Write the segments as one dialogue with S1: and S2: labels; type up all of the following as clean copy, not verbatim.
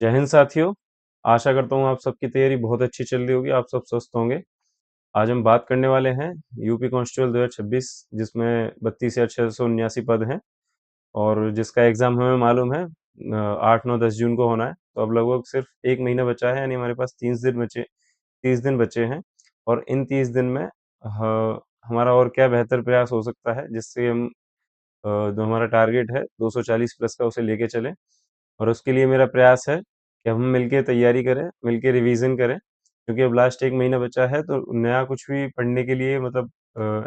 S1: जय हिंद साथियों। आशा करता हूँ आप सबकी तैयारी बहुत अच्छी चल रही होगी, आप सब स्वस्थ होंगे। आज हम बात करने वाले हैं यूपी कांस्टेबल 2026, जिसमें 32,679 पद हैं और जिसका एग्जाम हमें मालूम है 8 9 10 जून को होना है। तो अब लगभग सिर्फ एक महीना बचा है, यानी हमारे पास 30 दिन बचे हैं। और इन 30 दिन में हमारा और क्या बेहतर प्रयास हो सकता है जिससे हम जो हमारा टारगेट है 240 प्लस का, उसे लेके चलें। और उसके लिए मेरा प्रयास है कि हम मिलके तैयारी करें, मिलके रिवीजन करें, क्योंकि अब लास्ट एक महीना बचा है। तो नया कुछ भी पढ़ने के लिए मतलब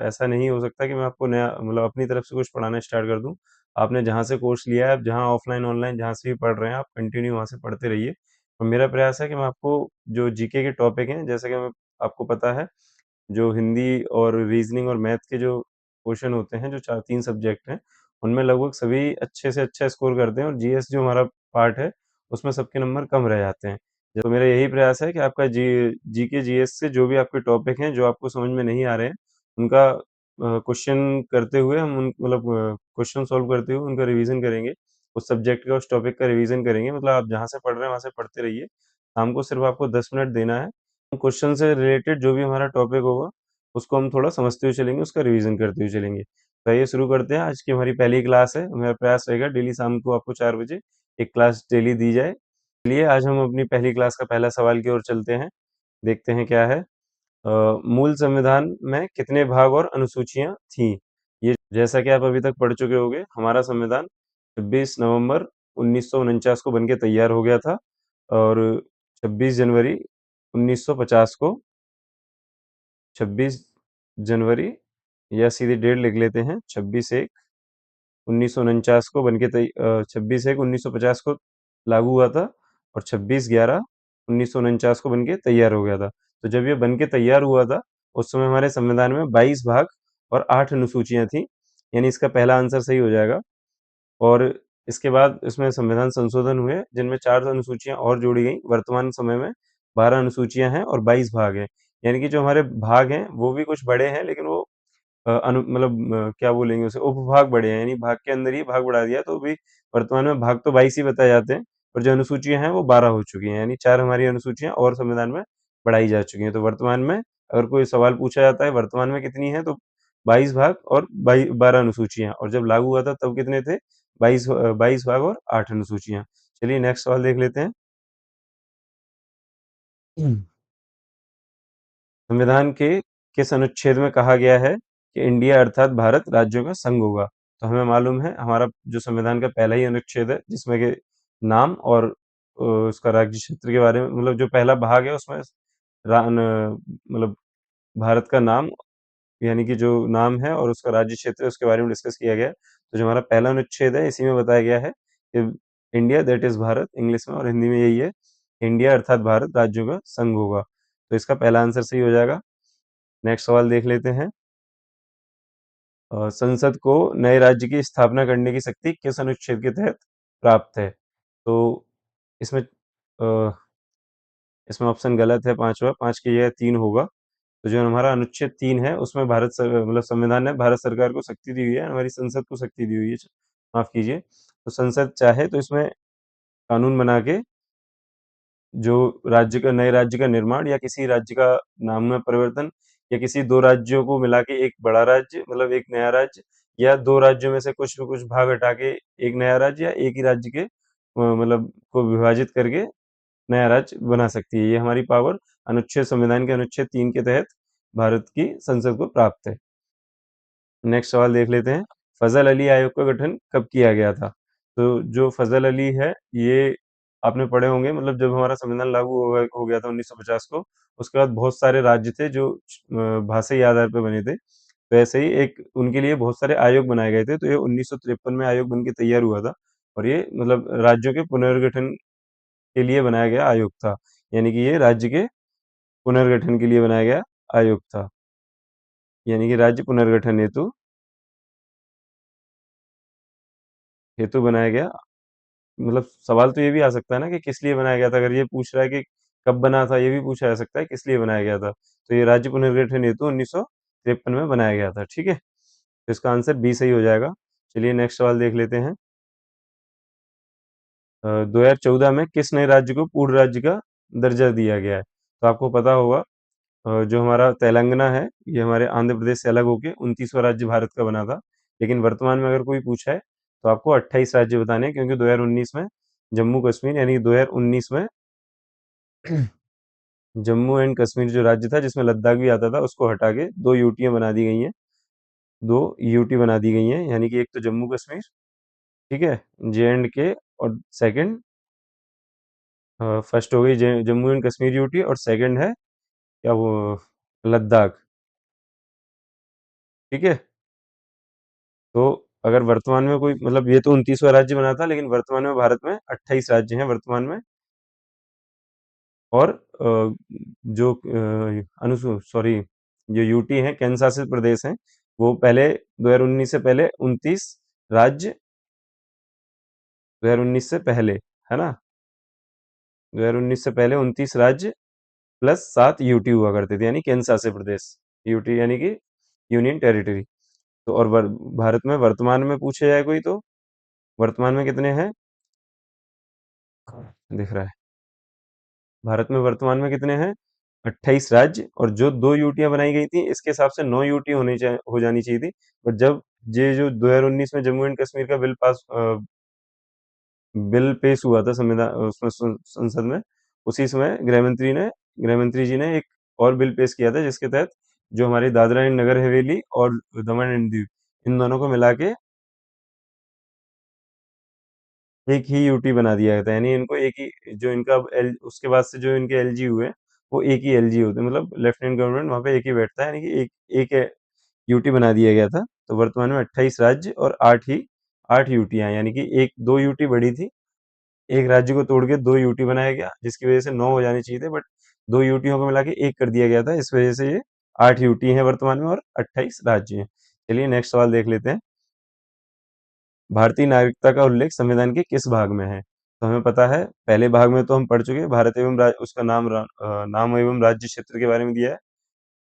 S1: ऐसा नहीं हो सकता कि मैं आपको नया मतलब अपनी तरफ से कुछ पढ़ाना स्टार्ट कर दूं। आपने जहाँ से कोर्स लिया है, आप जहाँ ऑफलाइन ऑनलाइन जहाँ से भी पढ़ रहे हैं, आप कंटिन्यू वहाँ से पढ़ते रहिए। और मेरा प्रयास है कि मैं आपको जो जीके के टॉपिक हैं, जैसे कि आपको पता है, जो हिंदी और रीजनिंग और मैथ के जो क्वेश्चन होते हैं, जो चार तीन सब्जेक्ट हैं, उनमें लगभग सभी अच्छे से अच्छा स्कोर करते हैं। और जीएस जो हमारा पार्ट है, उसमें सबके नंबर कम रह जाते हैं। तो मेरा यही प्रयास है कि आपका जी के जीएस से जो भी आपके टॉपिक हैं, जो आपको समझ में नहीं आ रहे हैं, उनका क्वेश्चन करते हुए हम उन मतलब क्वेश्चन सॉल्व करते हुए उनका रिवीजन करेंगे। उस सब्जेक्ट का, उस टॉपिक का रिवीजन करेंगे। मतलब आप जहाँ से पढ़ रहे हैं वहाँ से पढ़ते रहिए। शाम को सिर्फ आपको 10 मिनट देना है। क्वेश्चन से रिलेटेड जो भी हमारा टॉपिक होगा, उसको हम थोड़ा समझते हुए चलेंगे, उसका रिवीजन करते हुए चलेंगे। तो आइए शुरू करते हैं। आज की हमारी पहली क्लास है। मेरा प्रयास रहेगा डेली शाम को आपको 4 बजे एक क्लास डेली दी जाए। चलिए आज हम अपनी पहली क्लास का पहला सवाल की ओर चलते हैं। देखते हैं क्या है। मूल संविधान में कितने भाग और अनुसूचियां थीं? ये जैसा कि आप अभी तक पढ़ चुके होंगे, हमारा संविधान 26 नवंबर 1949 को बनके तैयार हो गया था। और 26 जनवरी 1950 को, 26 जनवरी, या सीधी डेट लिख लेते हैं, 26/1/1949 को 26/1/1950 को लागू हुआ था। और 26/11/1949 को बनके तैयार हो गया था। तो जब ये बनके तैयार हुआ था, उस समय हमारे संविधान में 22 भाग और 8 अनुसूचियां थी। यानी इसका पहला आंसर सही हो जाएगा। और इसके बाद इसमें संविधान संशोधन हुए, जिनमें 4 अनुसूचियां और जोड़ी गई। वर्तमान समय में 12 अनुसूचियां हैं और 22 भाग हैं। यानी कि जो हमारे भाग हैं वो भी कुछ बड़े हैं, लेकिन वो मतलब क्या बोलेंगे उसे, उपभाग बड़े हैं। यानी भाग के अंदर ही भाग बढ़ा दिया, तो भी वर्तमान में भाग तो 22 ही बताए जाते हैं। और जो अनुसूचियां हैं वो 12 हो चुकी हैं। यानी 4 हमारी अनुसूचियां और संविधान में बढ़ाई जा चुकी हैं। तो वर्तमान में अगर कोई सवाल पूछा जाता है वर्तमान में कितनी है, तो 22 भाग और 12 अनुसूचियां। और जब लागू हुआ था तब कितने थे? 22 भाग और 8 अनुसूचियां। चलिए नेक्स्ट सवाल देख लेते हैं। संविधान के किस अनुच्छेद में कहा गया है कि इंडिया अर्थात भारत राज्यों का संघ होगा? तो हमें मालूम है, हमारा जो संविधान का पहला ही अनुच्छेद है, जिसमें के नाम और उसका राज्य क्षेत्र के बारे में, मतलब जो पहला भाग है उसमें मतलब भारत का नाम, यानी कि जो नाम है और उसका राज्य क्षेत्र है, उसके बारे में डिस्कस किया गया है। तो जो हमारा पहला अनुच्छेद है, इसी में बताया गया है कि India that is Bharat, English में और हिंदी में यही है, इंडिया अर्थात भारत राज्यों का संघ होगा। तो इसका पहला आंसर सही हो जाएगा। नेक्स्ट सवाल देख लेते हैं। संसद को नए राज्य की स्थापना करने की शक्ति किस अनुच्छेद के तहत प्राप्त है? तो इसमें इसमें ऑप्शन गलत है, पांचवा, 5 की जगह 3 होगा। तो जो हमारा अनुच्छेद 3 है, उसमें मतलब संविधान ने भारत सरकार को शक्ति दी हुई है, हमारी संसद को शक्ति दी हुई है। माफ कीजिए। तो संसद चाहे तो इसमें कानून बना के जो नए राज्य का निर्माण, या किसी राज्य का नाम में परिवर्तन, या किसी दो राज्यों को मिला के एक बड़ा राज्य, मतलब एक नया राज्य, या दो राज्यों में से कुछ भाग हटा के एक नया राज्य, या एक ही राज्य के मतलब को विभाजित करके नया राज्य बना सकती है। ये हमारी पावर संविधान के अनुच्छेद 3 के तहत भारत की संसद को प्राप्त है। नेक्स्ट सवाल देख लेते हैं। फजल अली आयोग का गठन कब किया गया था? तो जो फजल अली है, ये आपने पढ़े होंगे, मतलब जब हमारा संविधान लागू हो गया था 1950 को, उसके बाद बहुत सारे राज्य थे जो भाषाई आधार पर बने थे। तो ऐसे ही एक उनके लिए बहुत सारे आयोग बनाए गए थे। तो ये 1953 में आयोग बन के तैयार हुआ था। और ये मतलब राज्यों के पुनर्गठन के लिए बनाया गया आयोग था। यानी कि ये राज्य के पुनर्गठन के लिए बनाया गया आयोग था। यानी कि राज्य पुनर्गठन हेतु हेतु बनाया गया। मतलब सवाल तो ये भी आ सकता है ना कि किस लिए बनाया गया था। अगर ये पूछ रहा है कि कब बना था, ये भी पूछा जा सकता है किस लिए बनाया गया था। तो ये राज्य पुनर्गठन हेतु 1953 में बनाया गया था। ठीक है, तो इसका आंसर बी सही हो जाएगा। चलिए नेक्स्ट सवाल देख लेते हैं। 2014 में किस नए राज्य को पूर्ण राज्य का दर्जा दिया गया है? तो आपको पता होगा, जो हमारा तेलंगाना है, ये हमारे आंध्र प्रदेश से अलग होके 29वां राज्य भारत का बना था। लेकिन वर्तमान में अगर कोई पूछा है, तो आपको 28 राज्य बताने हैं, क्योंकि 2019 में जम्मू कश्मीर यानी कि 2019 में जम्मू एंड कश्मीर जो राज्य था, जिसमें लद्दाख भी आता था, उसको हटा के 2 यूटियाँ बना दी गई हैं। 2 यूटी बना दी गई हैं, यानी कि एक तो जम्मू कश्मीर, ठीक है, जे-एंड-के, और सेकंड, फर्स्ट हो गई जम्मू एंड कश्मीर यूटी, और सेकंड है क्या वो, लद्दाख, ठीक है। तो अगर वर्तमान में कोई, मतलब ये तो 29वां राज्य बना था, लेकिन वर्तमान में भारत में 28 राज्य हैं वर्तमान में। और जो अनुसू सॉरी जो यूटी हैं, केंद्र शासित प्रदेश हैं, वो पहले 2019 से पहले 29 राज्य, 2019 से पहले, है ना, 2019 से पहले 29 राज्य प्लस 7 यूटी हुआ करते थे, यानी केंद्र शासित प्रदेश। यूटी यानी कि यूनियन टेरिटरी। तो और भारत में वर्तमान में पूछे जाए कोई, तो वर्तमान में कितने हैं, दिख रहा है, भारत में वर्तमान में कितने हैं, 28 राज्य। और जो 2 यूटियाँ बनाई गई थी, इसके हिसाब से 9 यूटी हो जानी चाहिए थी। बट जब ये जो 2019 में जम्मू एंड कश्मीर का बिल पेश हुआ था संविधान उसमें संसद में, उसी समय गृह मंत्री जी ने एक और बिल पेश किया था, जिसके तहत जो हमारी दादरा एंड नगर हवेली और दमन एंड दीव, इन दोनों को मिला के एक ही यूटी बना दिया गया था। यानी इनको एक ही, जो इनका एल उसके बाद से जो इनके एलजी हुए, वो एक ही एलजी होते हैं, मतलब लेफ्टिनेंट गवर्नमेंट वहाँ पे एक ही बैठता है, यानी कि एक एक यूटी बना दिया गया था। तो वर्तमान में 28 राज्य और 8 यूटियाँ, यानी कि एक 2 यूटी बड़ी थी, एक राज्य को तोड़ के 2 यूटी बनाया गया, जिसकी वजह से 9 हो जाने चाहिए थे, बट 2 यूटियों को मिला के 1 कर दिया गया था, इस वजह से ये 8 यूटी हैं वर्तमान में और 28 राज्य हैं। चलिए नेक्स्ट सवाल देख लेते हैं। भारतीय नागरिकता का उल्लेख संविधान के किस भाग में है? तो हमें पता है, पहले भाग में तो हम पढ़ चुके हैं, भारत एवं उसका नाम एवं राज्य क्षेत्र के बारे में दिया है,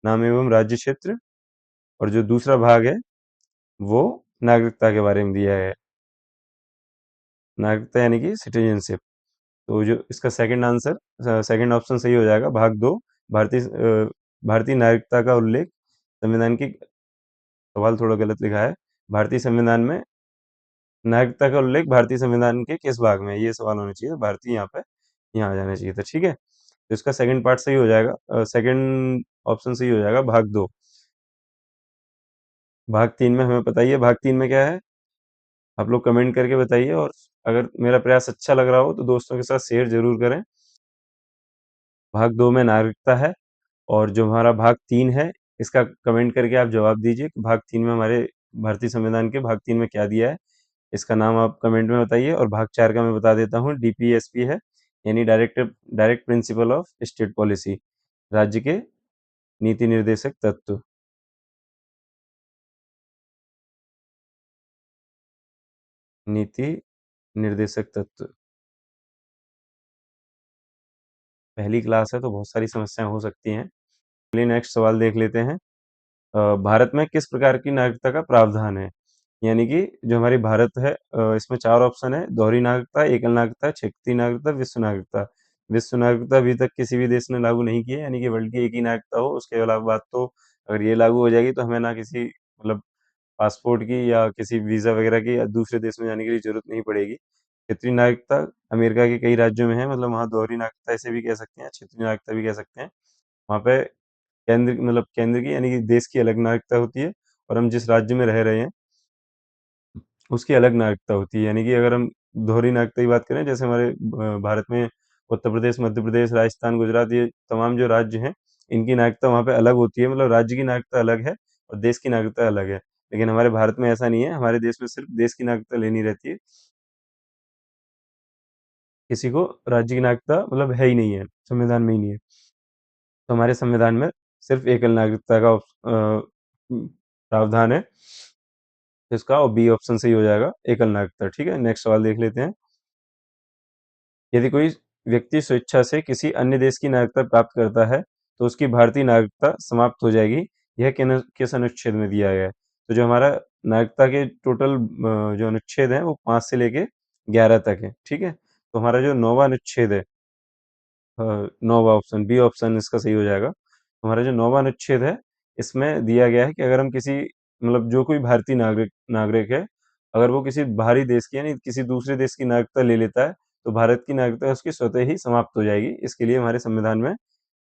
S1: नाम एवं राज्य क्षेत्र। और जो दूसरा भाग है, वो नागरिकता के बारे में दिया है, नागरिकता यानी कि सिटीजनशिप। तो जो इसका सेकंड ऑप्शन सही हो जाएगा, भाग 2, भारतीय नागरिकता का उल्लेख संविधान की, सवाल थोड़ा गलत लिखा है, भारतीय संविधान में नागरिकता का उल्लेख भारतीय संविधान के किस भाग में है, ये सवाल होना चाहिए, भारतीय यहाँ पे यहाँ आ जाना चाहिए था, ठीक है। तो इसका सेकंड पार्ट सही हो जाएगा, सेकंड ऑप्शन सही हो जाएगा, भाग 2। भाग 3 में हमें बताइए, भाग 3 में क्या है, आप लोग कमेंट करके बताइए, और अगर मेरा प्रयास अच्छा लग रहा हो तो दोस्तों के साथ शेयर जरूर करें। भाग 2 में नागरिकता है, और जो हमारा भाग 3 है, इसका कमेंट करके आप जवाब दीजिए कि भाग 3 में हमारे भारतीय संविधान के भाग 3 में क्या दिया है, इसका नाम आप कमेंट में बताइए। और भाग 4 का मैं बता देता हूँ, डीपीएसपी है, यानी direct principle of state policy, राज्य के नीति निर्देशक तत्व। नीति निर्देशक तत्व, पहली क्लास है तो बहुत सारी समस्याएं हो सकती हैं। चलिए नेक्स्ट सवाल देख लेते हैं। भारत में किस प्रकार की नागरिकता का प्रावधान है? यानी कि जो हमारी भारत है, इसमें 4 ऑप्शन है, दोहरी नागरिकता, एकल नागरिकता, क्षेत्रीय नागरिकता, विश्व नागरिकता। विश्व नागरिकता अभी तक किसी भी देश ने लागू नहीं की है, यानी कि वर्ल्ड की एक ही नागरिकता हो, उसके अलावा बात तो अगर ये लागू हो जाएगी, तो हमें ना किसी, मतलब पासपोर्ट की या किसी वीज़ा वगैरह की या दूसरे देश में जाने के लिए ज़रूरत नहीं पड़ेगी। क्षेत्रीय नागरिकता अमेरिका के कई राज्यों में है, मतलब वहाँ दोहरी नागरिकता ऐसे भी कह सकते हैं, क्षेत्रीय नागरिकता भी कह सकते हैं। वहाँ पे केंद्र की, यानी कि देश की अलग नागरिकता होती है, और हम जिस राज्य में रह रहे हैं, उसकी अलग नागरिकता होती है। यानी कि अगर हम दोहरी नागरिकता की बात करें, जैसे हमारे भारत में उत्तर प्रदेश, मध्य प्रदेश, राजस्थान, गुजरात, ये तमाम जो राज्य हैं, इनकी नागरिकता वहाँ पे अलग होती है, मतलब राज्य की नागरिकता अलग है और देश की नागरिकता अलग है। लेकिन हमारे भारत में ऐसा नहीं है, हमारे देश में सिर्फ देश की नागरिकता लेनी रहती है, किसी को राज्य की नागरिकता मतलब है ही नहीं है, संविधान में ही नहीं है। तो हमारे संविधान में सिर्फ एकल नागरिकता का प्रावधान है, इसका, और बी ऑप्शन सही हो जाएगा, एकल नागरिकता, ठीक है। नेक्स्ट सवाल देख लेते हैं। यदि कोई व्यक्ति स्वेच्छा से किसी अन्य देश की नागरिकता प्राप्त करता है, तो उसकी भारतीय नागरिकता समाप्त हो जाएगी, यह किस अनुच्छेद में दिया गया है? तो जो हमारा नागरिकता के टोटल जो अनुच्छेद हैं, वो 5 से लेके 11 तक है, ठीक है। तो हमारा जो नौवां अनुच्छेद है, नौवां ऑप्शन बी ऑप्शन इसका सही हो जाएगा। हमारा जो नौवां अनुच्छेद है, इसमें दिया गया है कि अगर हम किसी मतलब जो कोई भारतीय नागरिक नागरिक है, अगर वो किसी बाहरी देश की यानी किसी दूसरे देश की नागरिकता ले लेता है, तो भारत की नागरिकता उसकी स्वतः ही समाप्त हो जाएगी। इसके लिए हमारे संविधान में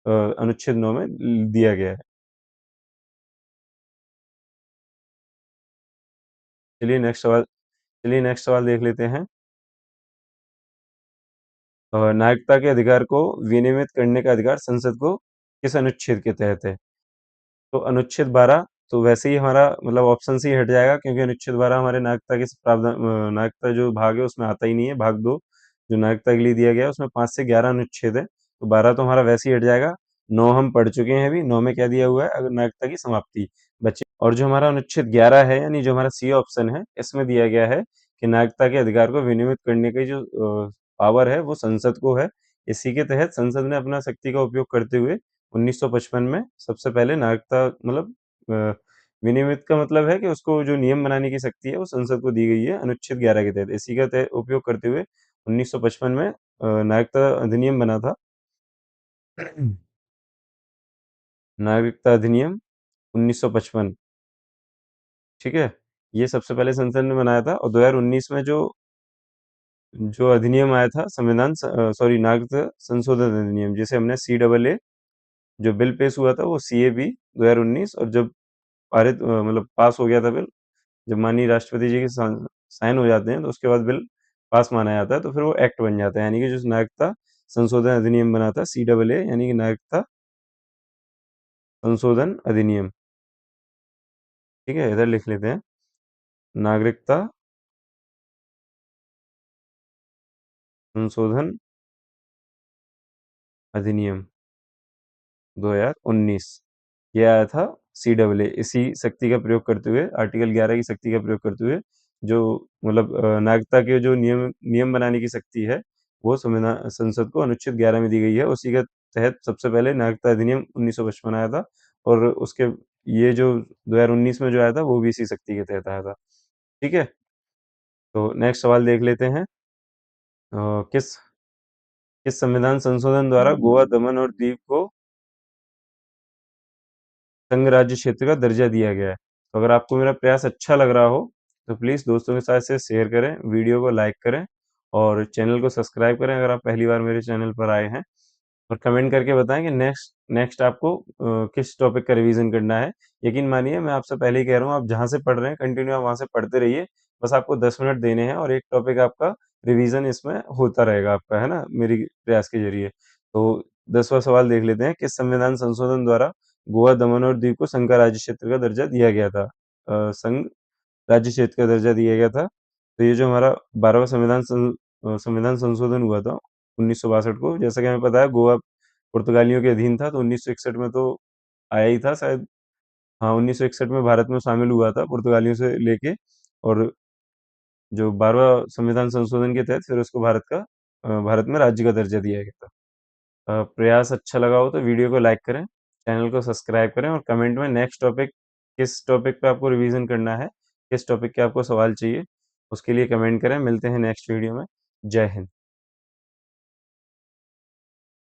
S1: अनुच्छेद 9 में दिया गया है। चलिए नेक्स्ट सवाल देख लेते हैं। नागरिकता के अधिकार को विनियमित करने का अधिकार संसद को किस अनुच्छेद के तहत है? तो अनुच्छेद 12 तो वैसे ही हमारा मतलब ऑप्शन से ही हट जाएगा, क्योंकि अनुच्छेद 12 हमारे नागरिकता के प्रावधान नागरिकता जो भाग है उसमें आता ही नहीं है। भाग 2 जो नागरिकता के लिए दिया गया है उसमें 5 से 11 अनुच्छेद है, तो 12 तो हमारा वैसे ही हट जाएगा। 9 हम पढ़ चुके हैं अभी। 9 में क्या दिया हुआ है? अगर नागरिकता की समाप्ति बची। और जो हमारा अनुच्छेद 11 है यानी जो हमारा सी ऑप्शन है, इसमें दिया गया है कि नागरिकता के अधिकार को विनियमित करने की जो पावर है वो संसद को है। इसी के तहत संसद ने अपना शक्ति का उपयोग करते हुए 1955 में सबसे पहले नागरिकता मतलब अ, विनियमित का मतलब है कि उसको जो नियम बनाने की शक्ति है वो संसद को दी गई है अनुच्छेद 11 के तहत। इसी का उपयोग करते हुए 1955 में नागरिकता अधिनियम बना था। नागरिकता अधिनियम 1955, ठीक है? ये सबसे पहले संसद ने बनाया था, और 2019 में जो जो अधिनियम आया था सॉरी नागरिकता संशोधन अधिनियम, जिसे हमने CAA जो बिल पेश हुआ था वो CAB 2019, और जब मतलब पास हो गया था बिल, जब माननीय राष्ट्रपति जी के साइन हो जाते हैं तो उसके बाद बिल पास माना जाता है, तो फिर वो एक्ट बन जाता है। यानी कि जो नागरिकता संशोधन अधिनियम बना था CAA, यानी कि नागरिकता संशोधन अधिनियम, ठीक है? इधर लिख लेते हैं, नागरिकता संशोधन अधिनियम 2019, ये आया था CAA। इसी शक्ति का प्रयोग करते हुए, आर्टिकल 11 की शक्ति का प्रयोग करते हुए, जो मतलब नागरिकता के जो नियम नियम बनाने की शक्ति है वो संविधान संसद को अनुच्छेद 11 में दी गई है। उसी के तहत सबसे पहले नागरिकता अधिनियम 1955 आया था, और उसके ये जो 2019 में जो आया था वो भी इसी शक्ति के तहत आया था। ठीक है, तो नेक्स्ट सवाल देख लेते हैं। किस किस संविधान संशोधन द्वारा गोवा, दमन और दीव को संघ राज्य क्षेत्र का दर्जा दिया गया है? तो अगर आपको मेरा प्रयास अच्छा लग रहा हो तो प्लीज़ दोस्तों के साथ इसे शेयर करें, वीडियो को लाइक करें और चैनल को सब्सक्राइब करें अगर आप पहली बार मेरे चैनल पर आए हैं, और कमेंट करके बताएं कि नेक्स्ट नेक्स्ट आपको किस टॉपिक का रिवीजन करना है। यकीन मानिए मैं आपसे पहले ही कह रहा हूँ, आप जहाँ से पढ़ रहे हैं कंटिन्यू आप वहाँ से पढ़ते रहिए। बस आपको 10 मिनट देने हैं और एक टॉपिक आपका रिवीजन इसमें होता रहेगा आपका, है ना, मेरी प्रयास के जरिए। तो 10वां सवाल देख लेते हैं। किस संविधान संशोधन द्वारा गोवा, दमन और दीव को संघ का राज्य क्षेत्र का दर्जा दिया गया था? संघ राज्य क्षेत्र का दर्जा दिया गया था। तो ये जो हमारा 12वां संविधान संशोधन हुआ था 1962 को, जैसा कि हमें पता है गोवा पुर्तगालियों के अधीन था, तो 1961 में तो आया ही था शायद। हाँ, 1961 में भारत में शामिल हुआ था पुर्तगालियों से लेके, और जो 12वां संविधान संशोधन के तहत फिर उसको भारत में राज्य का दर्जा दिया गया था। प्रयास अच्छा लगा हो तो वीडियो को लाइक करें, चैनल को सब्सक्राइब करें, और कमेंट में नेक्स्ट टॉपिक किस टॉपिक पे आपको रिवीजन करना है, किस टॉपिक के आपको सवाल चाहिए, उसके लिए कमेंट करें। मिलते हैं नेक्स्ट वीडियो में। जय हिंद।